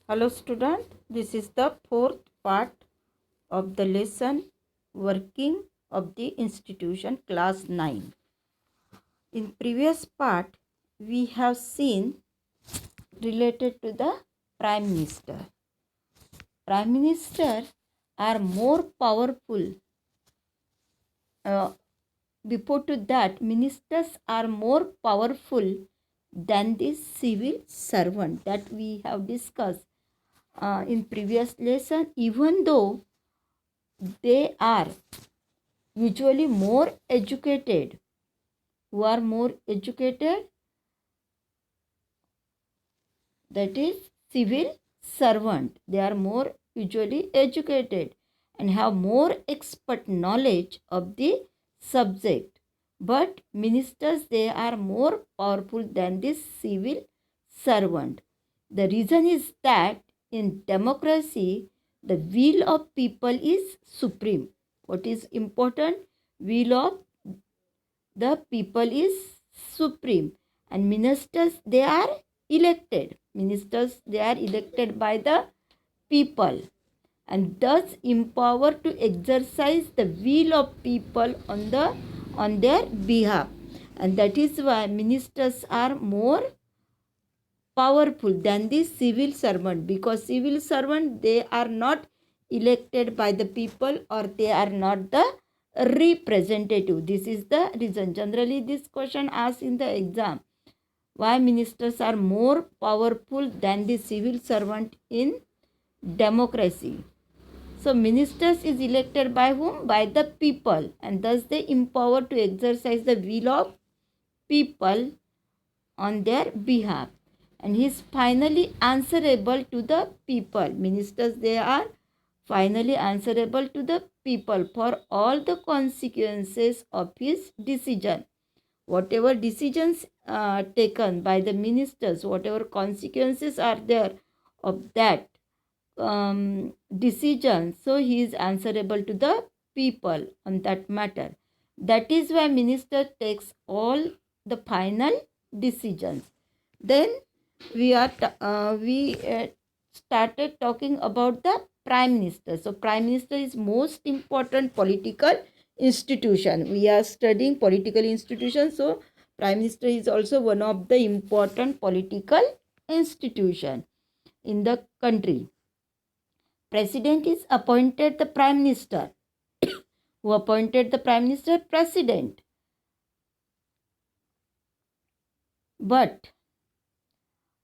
Hello student, this is the fourth part of the lesson working of the institution class 9. In previous part we have seen related to the Prime Minister. Prime Minister are more powerful. Before to that, ministers are more powerful than the civil servant that we have discussed in previous lesson, even though they are usually more educated. Who are more educated? That is civil servant. They are more usually educated and have more expert knowledge of the subject. But ministers, they are more powerful than the civil servant. The reason is that in democracy, the will of people is supreme. What is important? Will of the people is supreme, and ministers, they are elected. Ministers, they are elected by the people and thus empowered to exercise the will of people on their behalf, and that is why ministers are more powerful than the civil servant, because civil servant, they are not elected by the people, or they are not the representative. This is the reason. Generally this question asked in the exam, why ministers are more powerful than the civil servant in democracy. So ministers is elected by whom? By the people, and thus they empowered to exercise the will of people on their behalf, and he is finally answerable to the people. Ministers, they are finally answerable to the people for all the consequences of his decision. Whatever decisions taken by the ministers, whatever consequences are there of that decision, so he is answerable to the people on that matter. That is why minister takes all the final decisions. Then we started talking about the prime minister. So prime minister is most important political institution. We are studying political institutions, so prime minister is also one of the important political institution in the country. President is appointed the prime minister. Who appointed the prime minister? President. But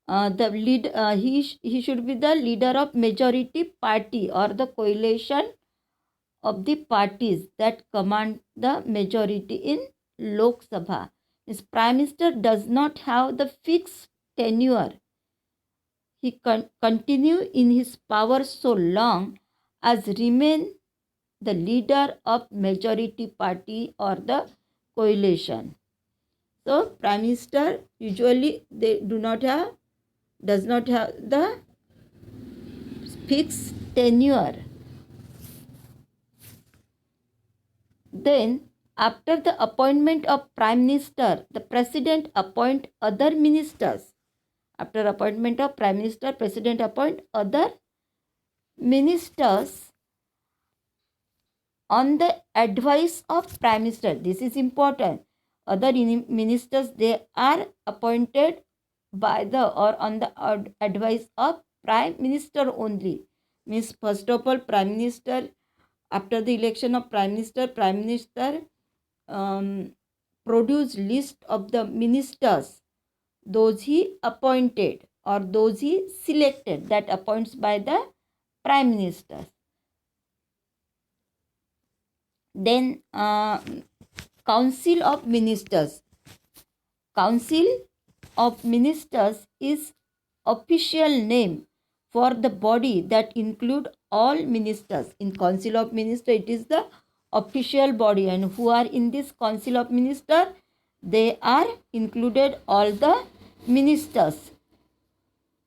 he should be the leader of majority party or the coalition of the parties that command the majority in Lok Sabha. His prime minister does not have the fixed tenure. He continue in his power so long as remain the leader of majority party or the coalition. So prime minister usually they does not have the fixed tenure. Then after the appointment of prime minister, the president appoint other ministers. After appointment of prime minister, president appoint other ministers on the advice of prime minister. This is important. Other ministers, they are appointed by the or on the advice of prime minister only. Means first of all, prime minister, after the election of prime minister produce list of the ministers, those he appointed or those he selected, that appoints by the prime minister. Then council of ministers. Council of ministers is official name for the body that include all ministers. In council of ministers, it is the official body, and who are in this council of ministers? They are included all the ministers.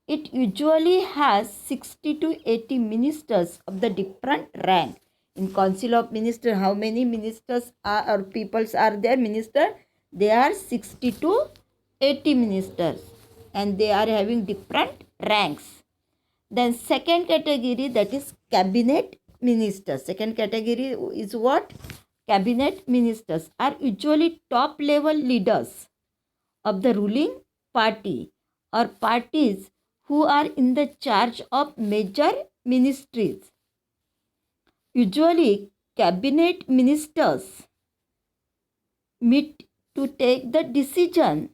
It usually has 60 to 80 ministers of the different rank. In council of ministers, how many ministers are or peoples are there? Minister, they are 60 to 80 ministers, and they are having different ranks. Then second category, that is cabinet ministers. Second category is what? Cabinet ministers are usually top level leaders of the ruling party or parties who are in the charge of major ministries. Usually, cabinet ministers meet to take the decision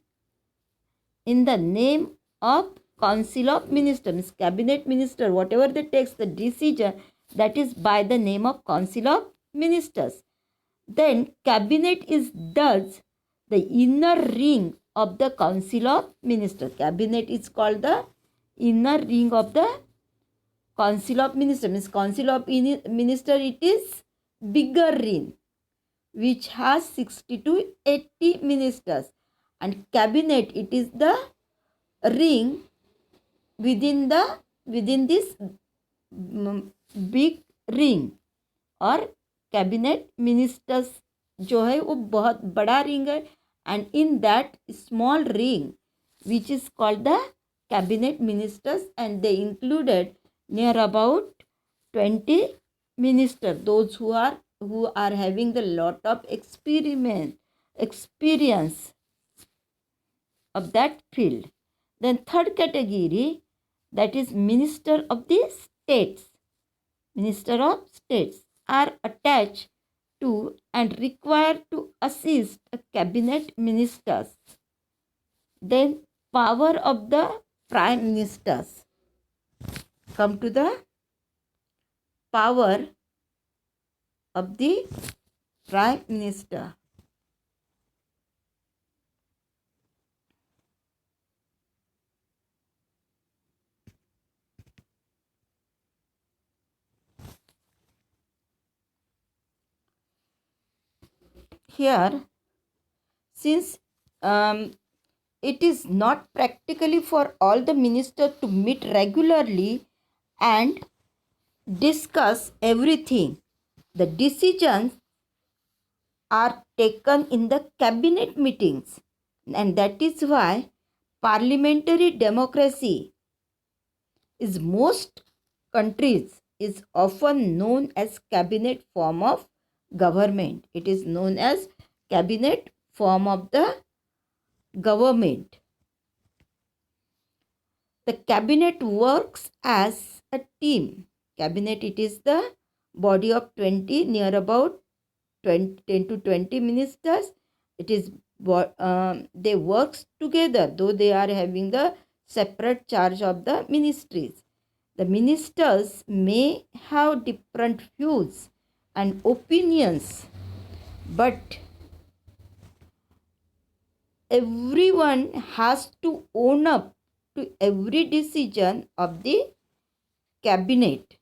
in the name of council of ministers. Cabinet minister, whatever they takes the decision, that is by the name of council of ministers. Then cabinet is thus the inner ring of the council of ministers. Cabinet is called the inner ring of the council of ministers. Means council of minister, it is bigger ring which has 60 to 80 ministers, and cabinet, it is the ring within this big ring, और cabinet ministers जो है वो बहुत बड़ा ring है, and in that small ring which is called the cabinet ministers, and they included near about 20 ministers, those who are having the lot of experience of that field. Then third category, that is minister of the states. Minister of states are attached to and required to assist a cabinet ministers. Then power of the prime ministers. Come to the power of the prime minister. Here, since it is not practically for all the ministers to meet regularly and discuss everything, the decisions are taken in the cabinet meetings, and that is why parliamentary democracy is most countries is often known as cabinet form of government. It is known as cabinet form of the government. The cabinet works as a team. Cabinet, it is the body of 20, near about 10 to 20 ministers. It is they works together, though they are having the separate charge of the ministries. The ministers may have different views and opinions, but everyone has to own up to every decision of the cabinet.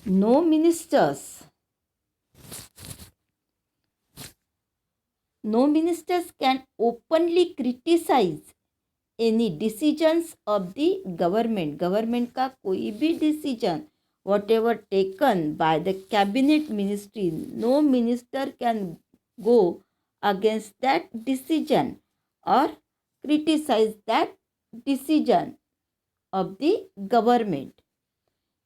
No ministers can openly criticize any decisions of the government. Government का कोई भी decision, whatever taken by the cabinet ministry, no minister can go against that decision or criticize that decision of the government.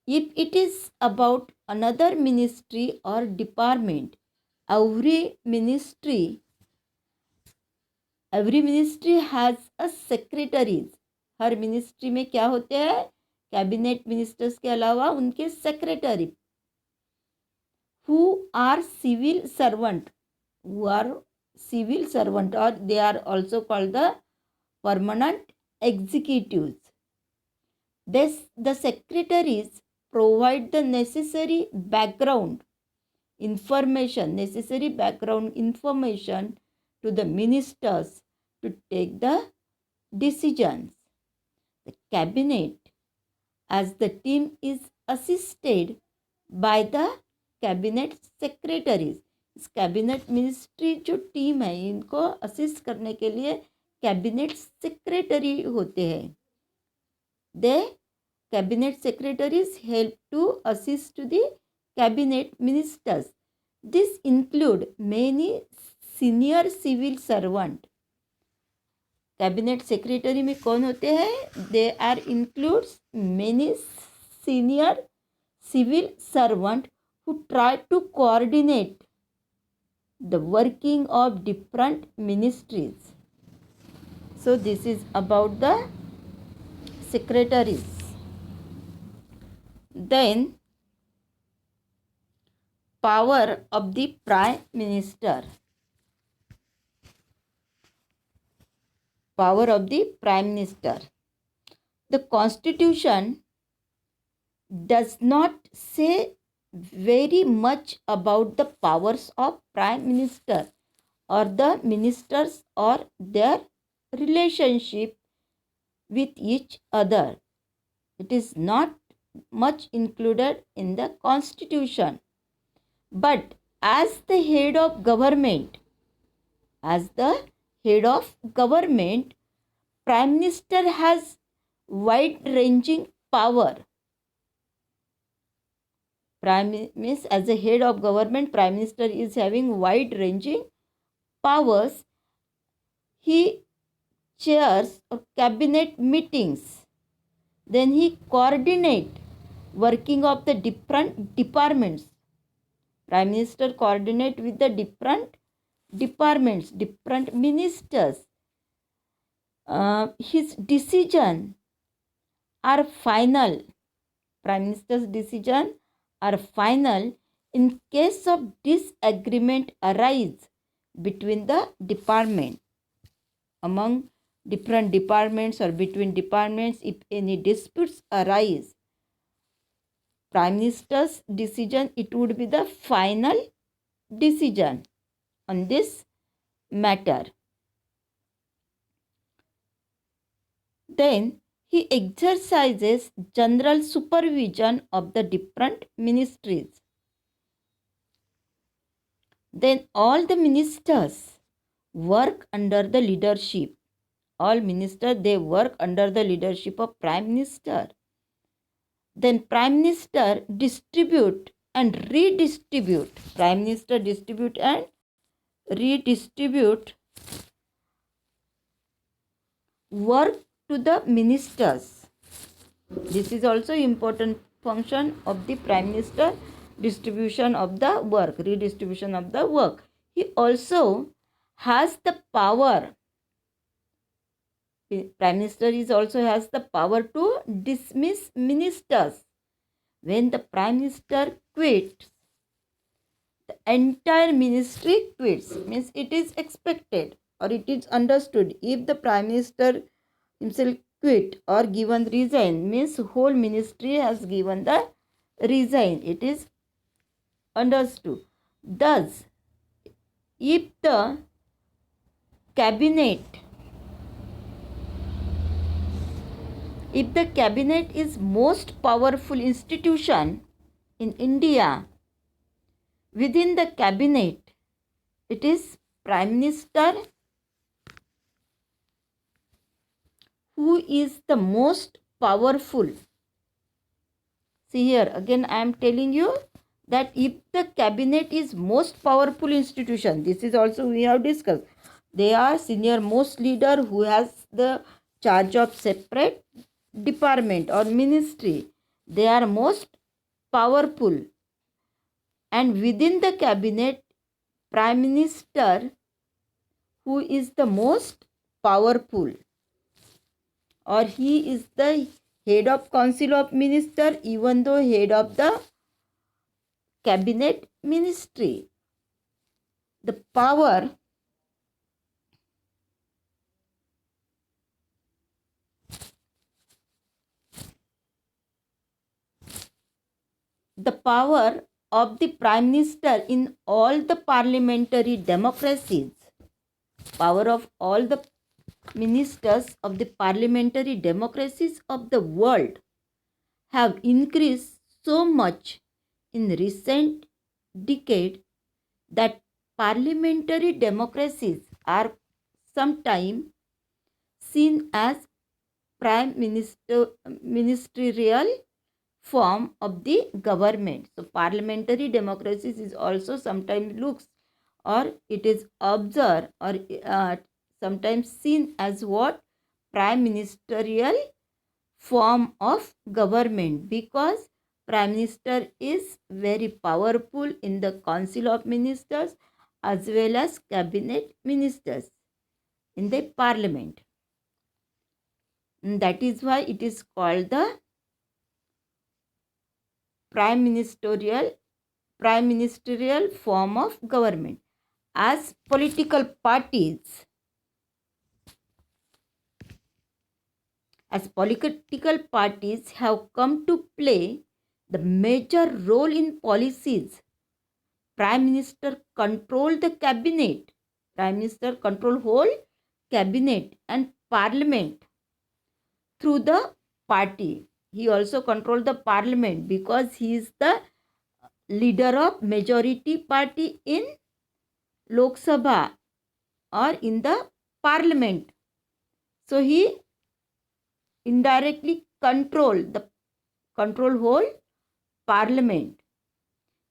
If it is about another ministry or department, every ministry has a secretaries. Her ministry में क्या होते हैं? Cabinet ministers के अलावा उनके secretary, who are civil servant, or they are also called the permanent executives. The secretaries provide the necessary background information to the ministers to take the decisions. The cabinet as the team is assisted by the cabinet secretaries. इस cabinet ministry जो team है, इनको assist करने के लिए cabinet secretary होते हैं. The cabinet secretaries help to assist to the cabinet ministers. This include many senior civil servant. Cabinet secretary में कौन होते हैं? They are includes many senior civil servant who try to coordinate the working of different ministries. So this is about the secretaries. Then power of the prime minister. Power of the prime minister. The constitution does not say very much about the powers of prime minister or the ministers or their relationship with each other. It is not much included in the constitution. But as the head of government, prime minister has wide-ranging power. Means as a head of government, prime minister is having wide-ranging powers. He chairs cabinet meetings. Then he coordinate working of the different departments. Prime minister coordinate with the different departments, different ministers. His decision are final. Prime minister's decision are final in case of disagreement arise between the department. Among different departments or between departments, if any disputes arise, prime minister's decision, it would be the final decision on this matter. Then he exercises general supervision of the different ministries. Then all the ministers work under the leadership. All ministers, they work under the leadership of prime minister. Then prime minister distribute and redistribute. Prime minister distribute and redistribute work to the ministers. This is also important function of the prime minister, distribution of the work, redistribution of the work. He also has the power. Prime minister is also has the power to dismiss ministers. When the prime minister quits, the entire ministry quits. Means it is expected or it is understood, if the prime minister himself quit or given resign, means whole ministry has given the resign. It is understood. Thus, if the cabinet is most powerful institution in India, within the cabinet, it is prime minister who is the most powerful. See here, again I am telling you that if the cabinet is most powerful institution, this is also we have discussed. They are senior most leader who has the charge of separate department or ministry. They are most powerful. And within the cabinet, prime minister who is the most powerful, or he is the head of council of minister, even though head of the cabinet ministry. The power of the prime minister in all the parliamentary democracies, power of all the ministers of the parliamentary democracies of the world have increased so much in recent decade that parliamentary democracies are sometimes seen as ministerial form of the government. So parliamentary democracies is also sometimes looks or it is observed or sometimes seen as what? Prime ministerial form of government, because prime minister is very powerful in the council of ministers as well as cabinet ministers in the parliament. And that is why it is called the prime ministerial form of government. As political parties, have come to play the major role in policies, prime minister control the cabinet. Prime minister control whole cabinet and parliament through the party. He also control the parliament because he is the leader of majority party in Lok Sabha or in the parliament. So he indirectly control whole parliament.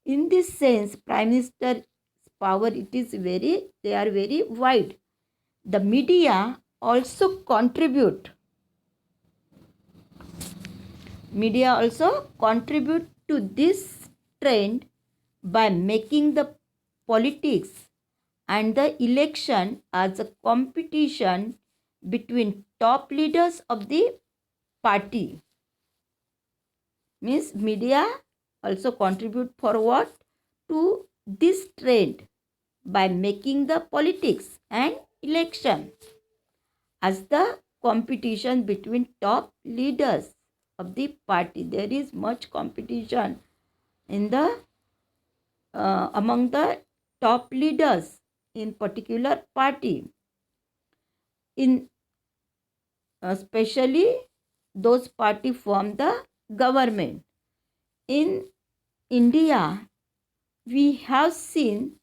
In this sense, prime minister's power they are very wide. The media also contribute to this trend by making the politics and the election as a competition between top leaders of the party. Means media also contribute for what? To this trend by making the politics and election as the competition between top leaders of the party. There is much competition in the among the top leaders in particular party, in especially those party form the government. In India, we have seen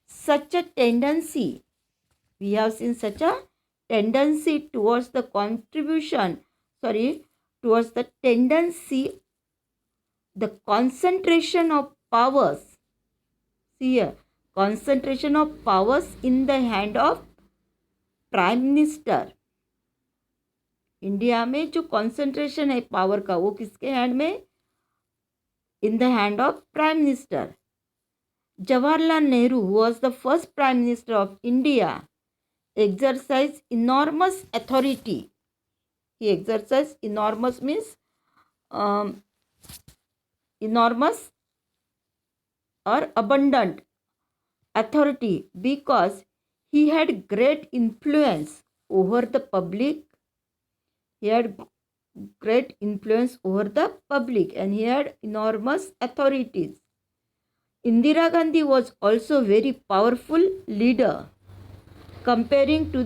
such a tendency. Towards the the concentration of powers. See here, concentration of powers in the hand of prime minister. India में जो concentration है power का वो किसके hand में? In the hand of prime minister. Jawaharlal Nehru was the first prime minister of India, exercised enormous authority. He exercised enormous means enormous or abundant authority because he had great influence over the public. And he had enormous authorities. Indira Gandhi was also very powerful leader comparing to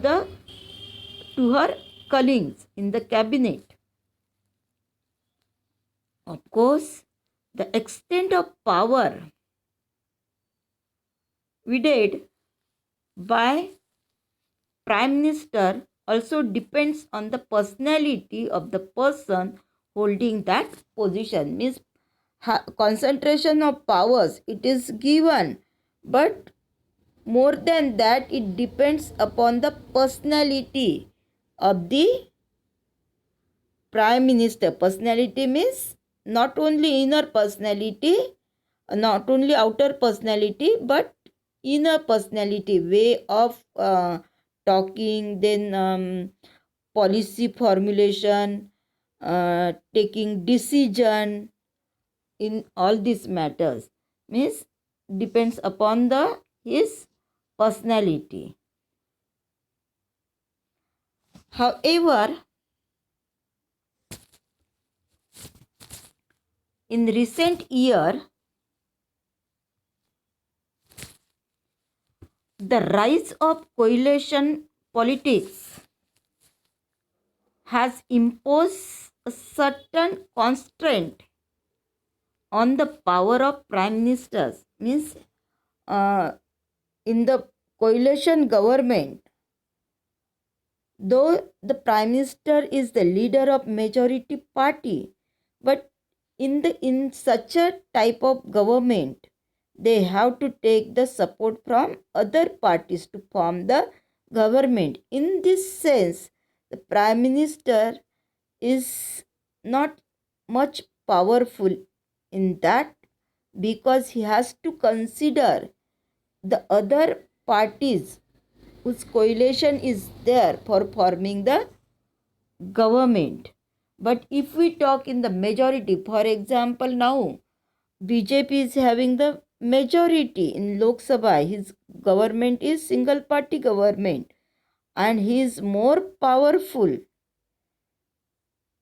her colleagues in the cabinet. Of course, the extent of power wielded by prime minister also depends on the personality of the person holding that position. Means concentration of powers it is given, but more than that it depends upon the personality of the prime minister. Personality means not only inner personality, not only outer personality, but inner personality, way of talking, then policy formulation, taking decision in all these matters, means depends upon his personality. However, in recent year, the rise of coalition politics has imposed a certain constraint on the power of prime ministers. Means in the coalition government, though the prime minister is the leader of majority party, but in such a type of government, they have to take the support from other parties to form the government. In this sense, the Prime Minister is not much powerful in that, because he has to consider the other parties whose coalition is there for forming the government. But if we talk in the majority, for example, now BJP is having the majority in Lok Sabha. His government is single party government and he is more powerful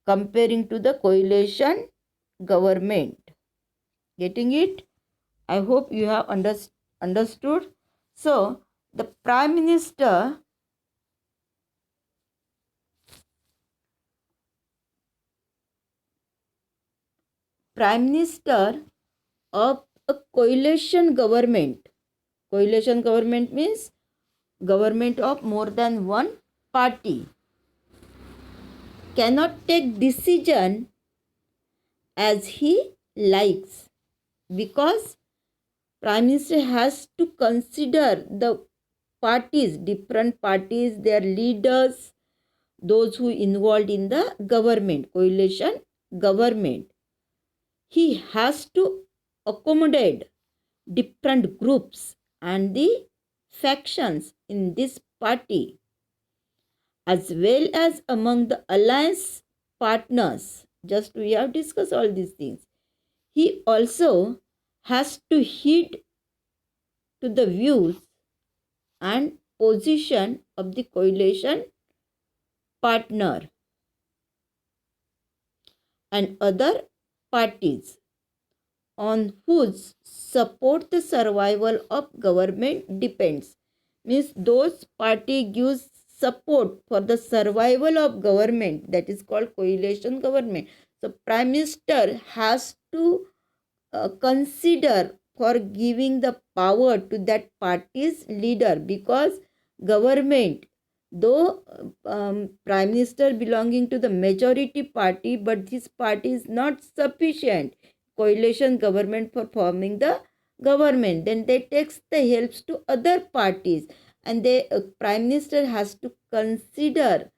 comparing to the coalition government. Getting it? I hope you have understood. So, the Prime Minister of a coalition government. Coalition government means government of more than one party cannot take decision as he likes, because Prime Minister has to consider the parties, different parties, their leaders, those who involved in the government, coalition government. He has to accommodate different groups and the factions in this party, as well as among the alliance partners. Just we have discussed all these things. He also has to heed to the views and position of the coalition partner and other parties on whose support the survival of government depends. Means those party gives support for the survival of government, that is called coalition government. So Prime Minister has to consider for giving the power to that party's leader, because government, though Prime Minister belonging to the majority party, but this party is not sufficient coalition government for forming the government, then they takes the helps to other parties, and the Prime Minister has to consider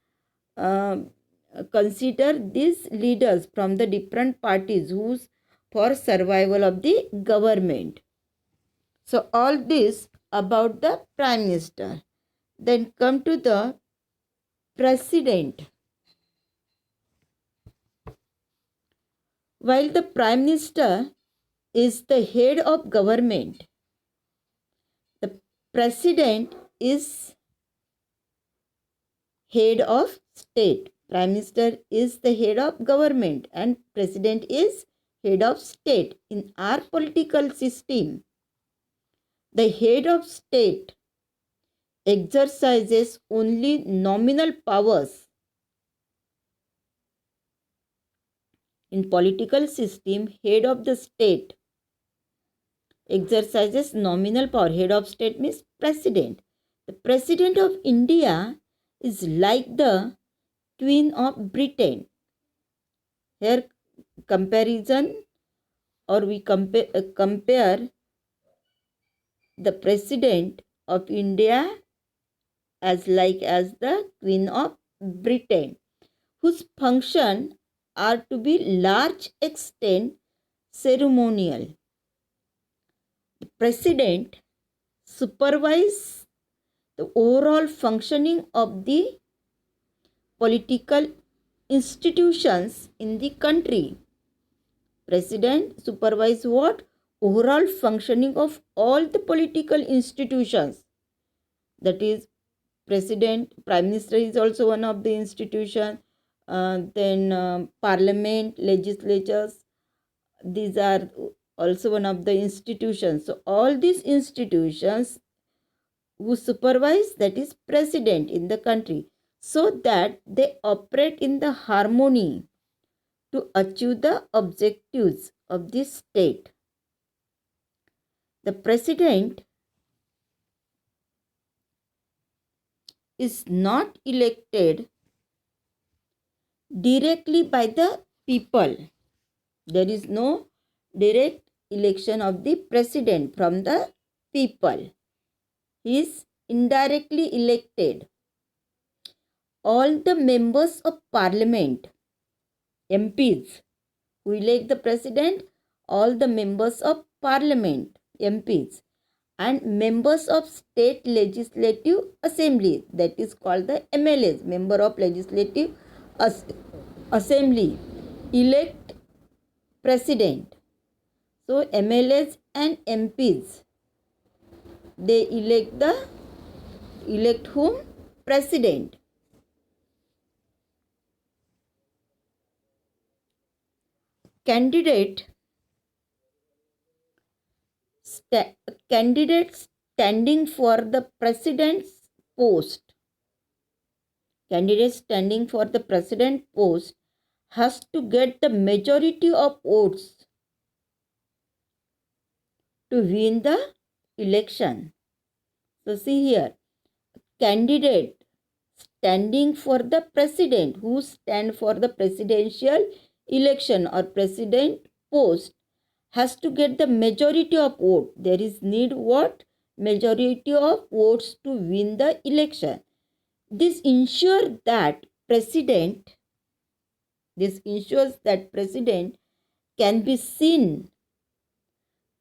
these leaders from the different parties whose for survival of the government. So all this about the Prime Minister. Then come to the President. While the Prime Minister is the head of government, the President is head of state. Prime Minister is the head of government and President is head of state. In our political system, the head of state exercises only nominal powers. In political system, head of the state exercises nominal power. Head of state means president. The President of India is like the Queen of Britain. Here comparison, or we compare the President of India as the Queen of Britain, whose function are to be large extent ceremonial. The President supervises the overall functioning of the political institutions in the country. President supervises what? Overall functioning of all the political institutions. That is, President, Prime Minister is also one of the institution. Then Parliament, legislatures, these are also one of the institutions. So all these institutions who supervise, that is President in the country, so that they operate in the harmony to achieve the objectives of the state. The President is not elected directly by the people. There is no direct election of the President from the people. He is indirectly elected. All the members of parliament, MPs, who elect the president, all the members of parliament, MPs, and members of state legislative assembly, that is called the MLAs, member of legislative assembly, elect president. So MLAs and MPs, they elect whom? President. Candidate standing for the president's post. Candidate standing for the president post has to get the majority of votes to win the election. So see here, candidate standing for the president, who stand for the presidential election or president post, has to get the majority of vote. There is need what? Majority of votes to win the election. This ensures that president can be seen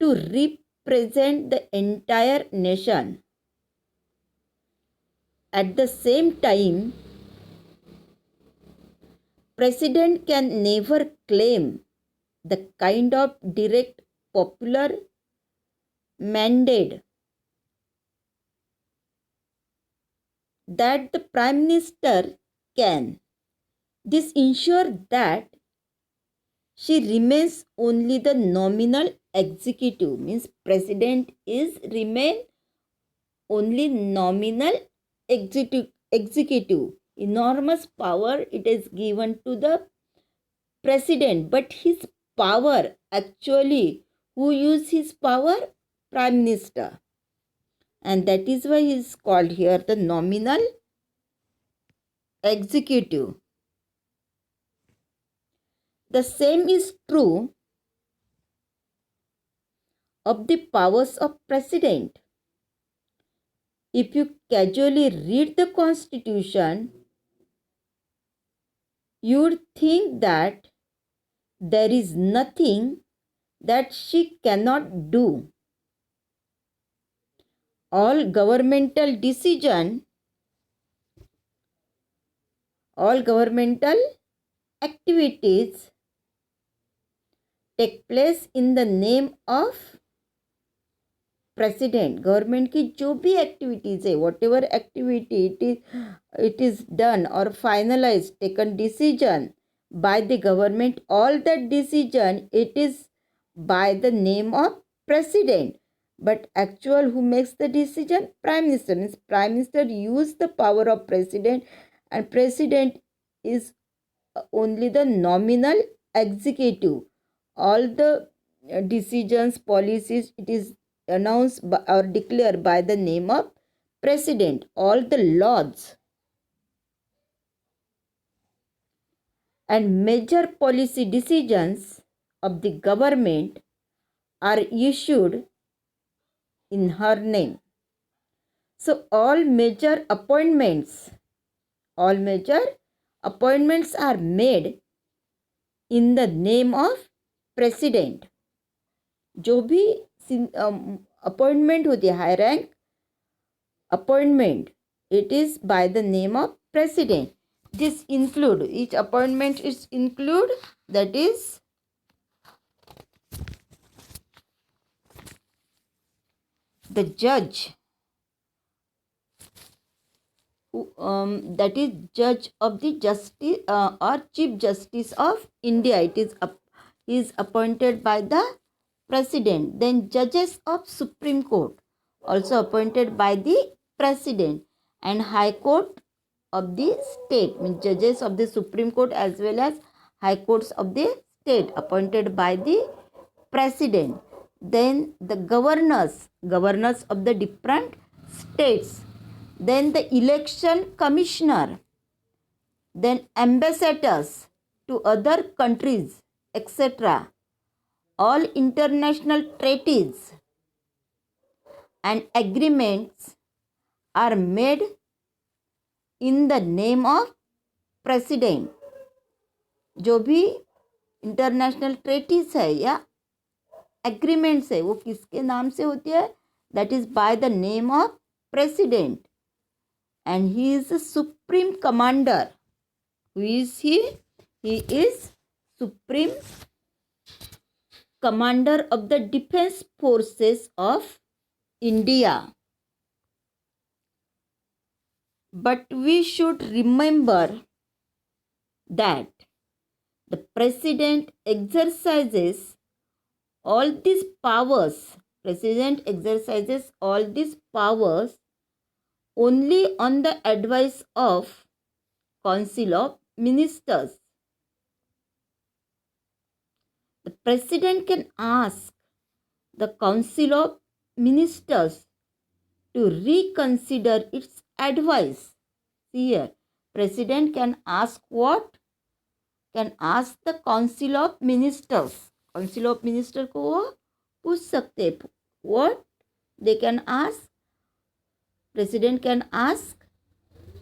to represent the entire nation. At the same time, president can never claim the kind of direct popular mandate that the prime minister can. This ensures that she remains only the nominal executive, means president is remain only nominal executive. Enormous power it is given to the president, but his power actually, who use his power? Prime minister. And that is why he is called here the nominal executive. The same is true of the powers of president. If you casually read the constitution, you would think that there is nothing that she cannot do. All governmental activities take place in the name of president. Government की जो भी activities है, whatever activity it is done or finalized, taken decision by the government, all that decision it is by the name of president. But actual who makes the decision? Prime minister. Means prime minister use the power of president, and president is only the nominal executive. All the decisions, policies, it is announced by, or declared by the name of president. All the laws and major policy decisions of the government are issued in her name. So all major appointments are made in the name of president. जो भी appointment होती है, high rank appointment, it is by the name of president. This include, each appointment is include, that is the judge, that is judge of the justice or chief justice of India. It is appointed by the president. Then judges of Supreme Court also appointed by the president, and High Court of the state, means judges of the Supreme Court as well as High Courts of the state appointed by the president. Then the governors of the different states. Then the election commissioner. Then ambassadors to other countries, etc. All international treaties and agreements are made in the name of president. जो भी international ट्रेटीज है या agreements है वो किसके नाम से होती है? That is by the name of president and he is supreme commander. Who is he? He is supreme commander of the defense forces of India. But we should remember that the president exercises all these powers. President exercises all these powers only on the advice of Council of Ministers. The president can ask the Council of Ministers to reconsider its advice. See here, president can ask what? Can ask the Council of Ministers. Council of Ministers को वो पूछ सकते हैं. What they can ask? President can ask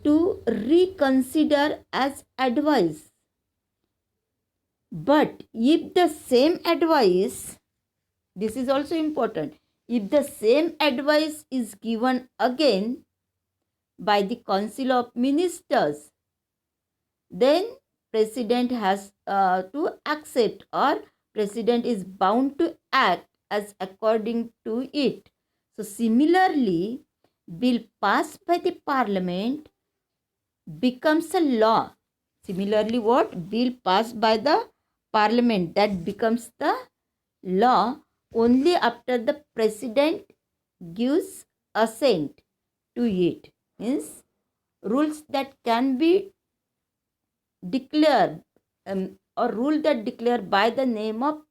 to reconsider as advice. But if the same advice, this is also important, if the same advice is given again by the Council of Ministers, then president has to accept, or president is bound to act as according to it. So similarly, bill passed by the parliament becomes a law. Similarly, what? Bill passed by the parliament, that becomes the law only after the president gives assent to it. Means rules that can be declared or rule that declared by the name of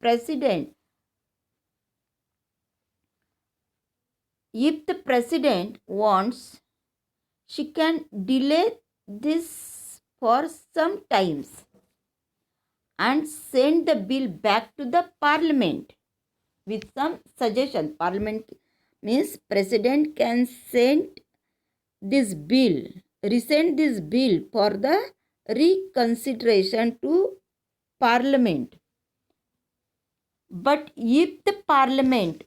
president. If the president wants, she can delay this for some times and send the bill back to the parliament with some suggestion. Parliament means president can send this bill, resend this bill for the reconsideration to parliament. But if the parliament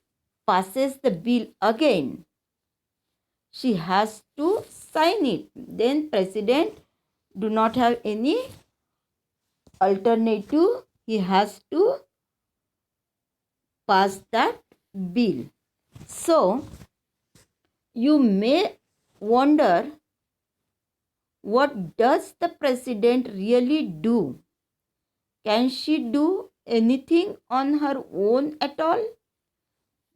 passes the bill again, she has to sign it. Then president do not have any alternative. He has to pass that bill. So you may wonder, what does the president really do? Can she do anything on her own at all?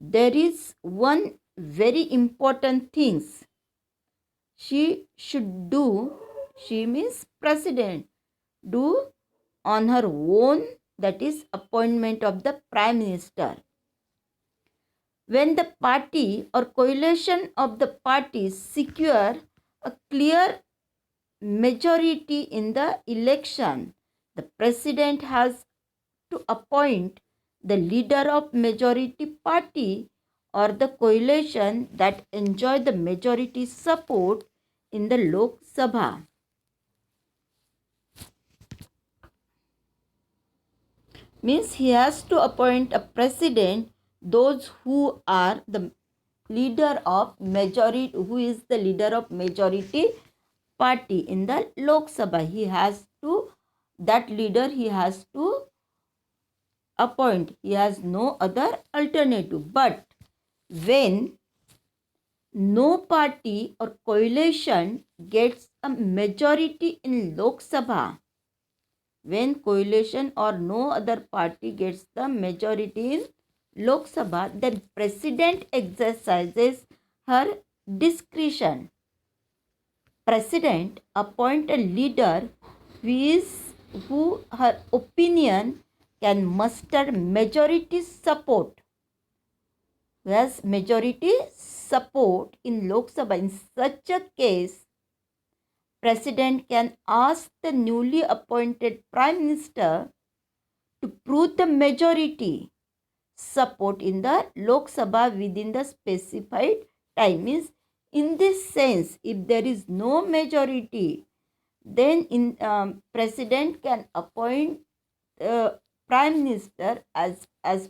There is one very important thing she should do. She means president do on her own, that is appointment of the prime minister. When the party or coalition of the parties secure a clear majority in the election, the president has to appoint the leader of majority party or the coalition that enjoy the majority support in the Lok Sabha. Means he has to appoint a president, those who are the leader of majority, who is the leader of majority party in the Lok Sabha. He has to, that leader he has to appoint. He has no other alternative. But when no party or coalition gets a majority in Lok Sabha, when coalition or no other party gets the majority in Lok Sabha, then president exercises her discretion. President appoint a leader who her opinion can muster majority support. Who has majority support in Lok Sabha. In such a case, president can ask the newly appointed prime minister to prove the majority support in the Lok Sabha within the specified time. Means In this sense, if there is no majority, then president can appoint prime minister as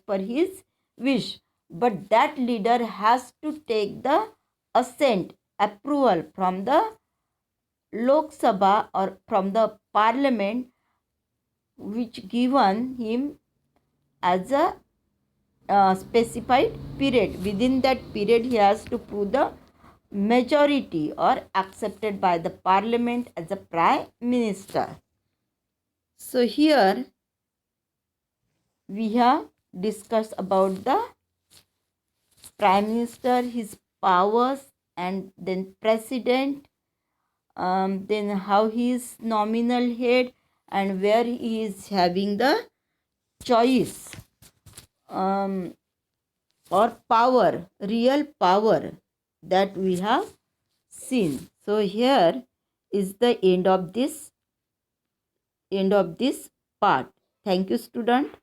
per his wish, but that leader has to take the assent approval from the Lok Sabha or from the parliament, which given him as a specified period. Within that period, he has to prove the majority or accepted by the parliament as a prime minister. So here we have discussed about the prime minister, his powers, and then president, then how he is nominal head and where he is having the choice or power, real power that we have seen. So here is the end of this part. Thank you, student.